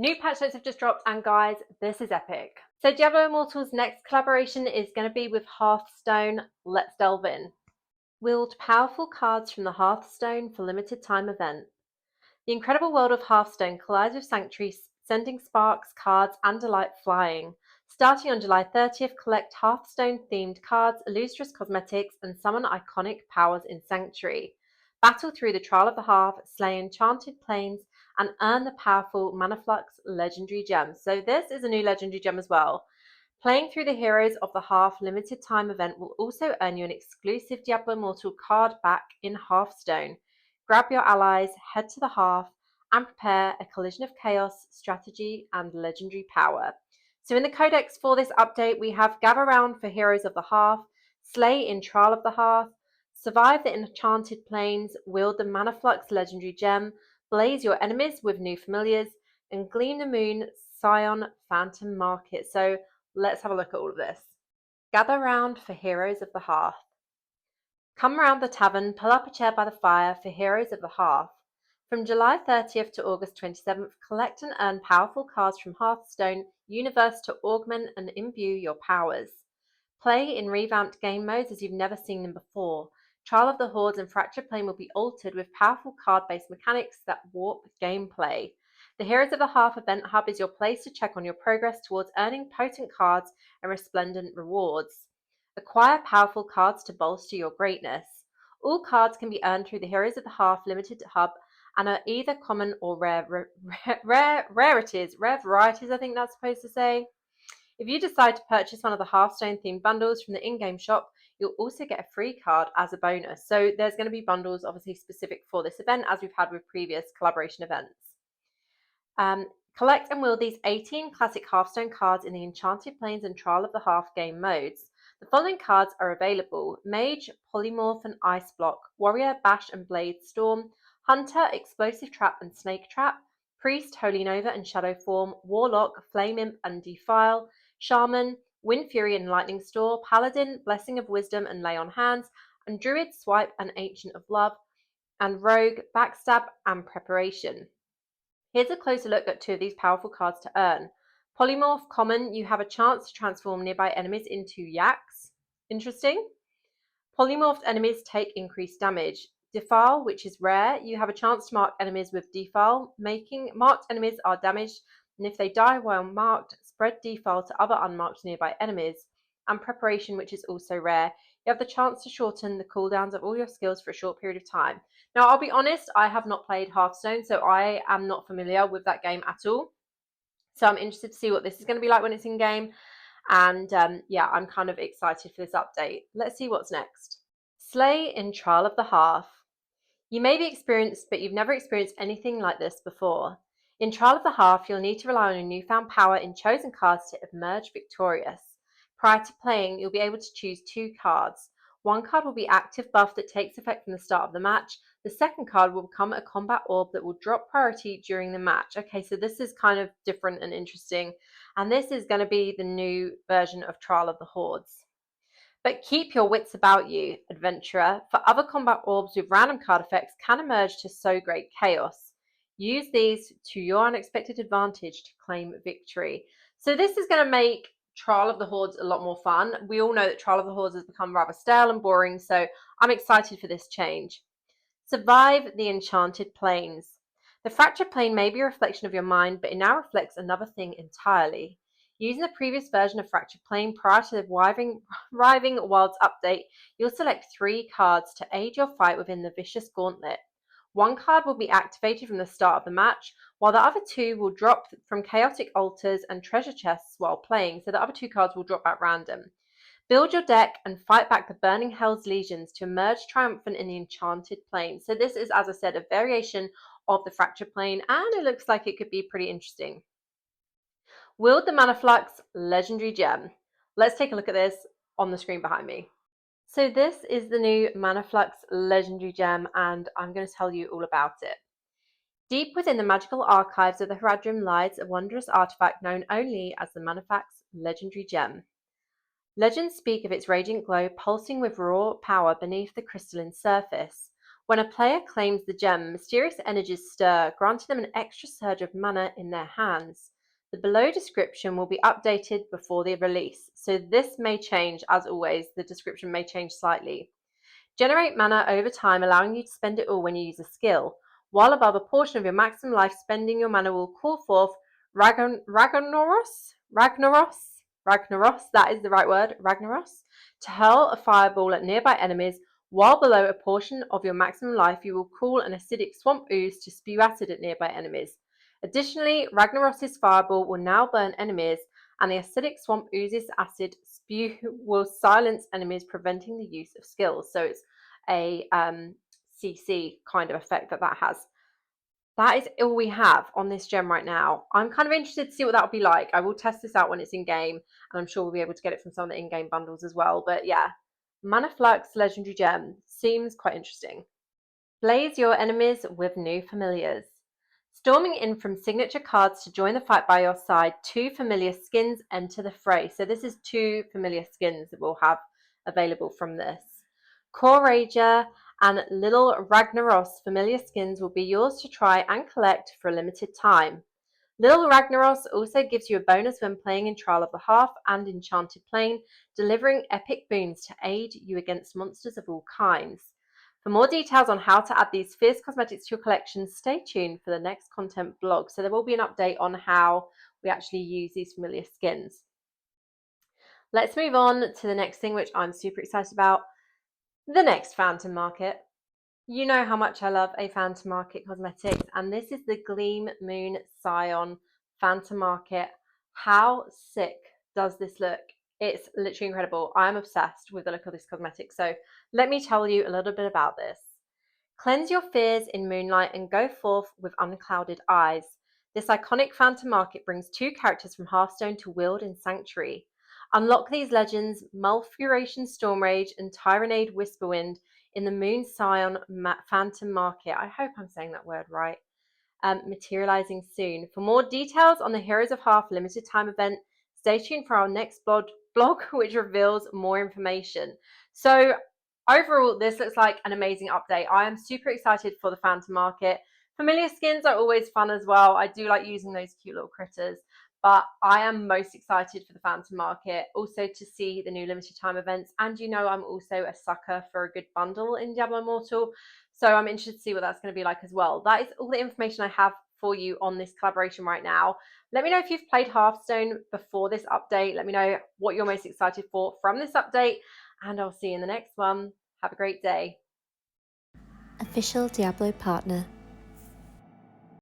New patch notes have just dropped, and guys, this is epic. So Diablo Immortal's next collaboration is going to be with Hearthstone. Let's delve in. Wield powerful cards from the Hearthstone for limited time event. The incredible world of Hearthstone collides with Sanctuary, sending sparks, cards, and delight flying. Starting on July 30th, collect Hearthstone-themed cards, illustrious cosmetics, and summon iconic powers in Sanctuary. Battle through the Trial of the Hearth, slay enchanted planes, and earn the powerful Manaflux legendary gem. So this is a new legendary gem as well. Playing through the Heroes of the Hearth limited time event will also earn you an exclusive Diablo Immortal card back in Hearthstone. Grab your allies, head to the Hearth, and prepare a collision of chaos, strategy, and legendary power. So in the codex for this update, we have Gather Round for Heroes of the Hearth, Slay in Trial of the Hearth, Survive the Enchanted Plains, Wield the Manaflux legendary gem, Blaze your enemies with new familiars, and Gleam the Moon, Scion, Phantom Market. So let's have a look at all of this. Gather round for Heroes of the Hearth. Come round the tavern, pull up a chair by the fire for Heroes of the Hearth. From July 30th to August 27th, collect and earn powerful cards from Hearthstone Universe to augment and imbue your powers. Play in revamped game modes as you've never seen them before. Trial of the Hordes and Fractured Plane will be altered with powerful card-based mechanics that warp gameplay. The Heroes of the Hearth event hub is your place to check on your progress towards earning potent cards and resplendent rewards. Acquire powerful cards to bolster your greatness. All cards can be earned through the Heroes of the Hearth limited hub and are either common or rare varieties, I think that's supposed to say. If you decide to purchase one of the Hearthstone themed bundles from the in-game shop, you'll also get a free card as a bonus. So there's going to be bundles obviously specific for this event, as we've had with previous collaboration events. Collect and wield these 18 classic Hearthstone cards in the Enchanted Plains and Trial of the Hearth game modes. The following cards are available: Mage, Polymorph and Ice Block, Warrior, Bash and Blade Storm, Hunter, Explosive Trap and Snake Trap, Priest, Holy Nova and Shadow Form, Warlock, Flame Imp and Defile, Shaman, Wind Fury and Lightning Store, Paladin, Blessing of Wisdom and Lay on Hands, and Druid, Swipe and Ancient of Love, and Rogue, Backstab and Preparation. Here's a closer look at two of these powerful cards to earn. Polymorph Common, you have a chance to transform nearby enemies into yaks. Interesting. Polymorphed enemies take increased damage. Defile, which is rare, you have a chance to mark enemies with Defile. Marked enemies are damaged, and if they die while marked, spread Defile to other unmarked nearby enemies. And Preparation, which is also rare, you have the chance to shorten the cooldowns of all your skills for a short period of time. Now, I'll be honest, I have not played Hearthstone, so I am not familiar with that game at all. So I'm interested to see what this is going to be like when it's in game. And yeah, I'm kind of excited for this update. Let's see what's next. Slay in Trial of the Hearth. You may be experienced, but you've never experienced anything like this before. In Trial of the Hearth, you'll need to rely on your newfound power in chosen cards to emerge victorious. Prior to playing, you'll be able to choose two cards. One card will be active buff that takes effect from the start of the match. The second card will become a combat orb that will drop priority during the match. Okay, so this is kind of different and interesting. And this is going to be the new version of Trial of the Hordes. But keep your wits about you, adventurer, for other combat orbs with random card effects can emerge to sow great chaos. Use these to your unexpected advantage to claim victory. So this is going to make Trial of the Hordes a lot more fun. We all know that Trial of the Hordes has become rather stale and boring, so I'm excited for this change. Survive the Enchanted Plains. The Fractured Plane may be a reflection of your mind, but it now reflects another thing entirely. Using the previous version of Fractured Plane prior to the Riving Wilds update, you'll select 3 cards to aid your fight within the Vicious Gauntlet. One card will be activated from the start of the match, while the other 2 will drop from Chaotic Altars and Treasure Chests while playing, so the other 2 cards will drop at random. Build your deck and fight back the Burning Hell's legions to emerge triumphant in the Enchanted Plane. So this is, as I said, a variation of the Fractured Plane, and it looks like it could be pretty interesting. Wield the Manaflux legendary gem. Let's take a look at this on the screen behind me. So this is the new Manaflux legendary gem, and I'm going to tell you all about it. Deep within the magical archives of the Haradrim lies a wondrous artifact known only as the Manaflux legendary gem. Legends speak of its radiant glow pulsing with raw power beneath the crystalline surface. When a player claims the gem, mysterious energies stir, granting them an extra surge of mana in their hands. The below description will be updated before the release, so this may change. As always, the description may change slightly. Generate mana over time, allowing you to spend it all when you use a skill. While above a portion of your maximum life, spending your mana will call forth Ragnaros, that is the right word, Ragnaros, to hurl a fireball at nearby enemies. While below a portion of your maximum life, you will call an acidic swamp ooze to spew acid at nearby enemies. Additionally, Ragnaros's fireball will now burn enemies, and the acidic swamp ooze's acid spew will silence enemies, preventing the use of skills. So it's a CC kind of effect that has. That is all we have on this gem right now. I'm kind of interested to see what that will be like. I will test this out when it's in game, and I'm sure we'll be able to get it from some of the in-game bundles as well. But yeah, Mana Flux Legendary Gem seems quite interesting. Blaze your enemies with new familiars. Storming in from signature cards to join the fight by your side, 2 familiar skins enter the fray. So this is 2 familiar skins that we'll have available from this. Core Rager and Little Ragnaros familiar skins will be yours to try and collect for a limited time. Little Ragnaros also gives you a bonus when playing in Trial of the Half and Enchanted Plane, delivering epic boons to aid you against monsters of all kinds. For more details on how to add these fierce cosmetics to your collection, stay tuned for the next content blog. So there will be an update on how we actually use these familiar skins. Let's move on to the next thing, which I'm super excited about, the next Phantom Market. You know how much I love a Phantom Market cosmetics, and this is the Gleam Moon Scion Phantom Market. How sick does this look? It's literally incredible. I'm obsessed with the look of this cosmetic, so let me tell you a little bit about this. Cleanse your fears in moonlight and go forth with unclouded eyes. This iconic Phantom Market brings 2 characters from Hearthstone to wield in Sanctuary. Unlock these legends, Malfuration Stormrage and Tyrannade Whisperwind, in the Moon Scion Phantom Market. I hope I'm saying that word right. Materializing soon. For more details on the Heroes of Half limited time event, stay tuned for our next blog which reveals more information. So overall, this looks like an amazing update. I am super excited for the Phantom Market. Familiar skins are always fun as well. I do like using those cute little critters, but I am most excited for the Phantom Market, also to see the new limited time events. And you know, I'm also a sucker for a good bundle in Diablo Immortal, so I'm interested to see what that's going to be like as well. That is all the information I have for you on this collaboration right now. Let me know if you've played Hearthstone before this update. Let me know what you're most excited for from this update, and I'll see you in the next one. Have a great day. Official Diablo Partner.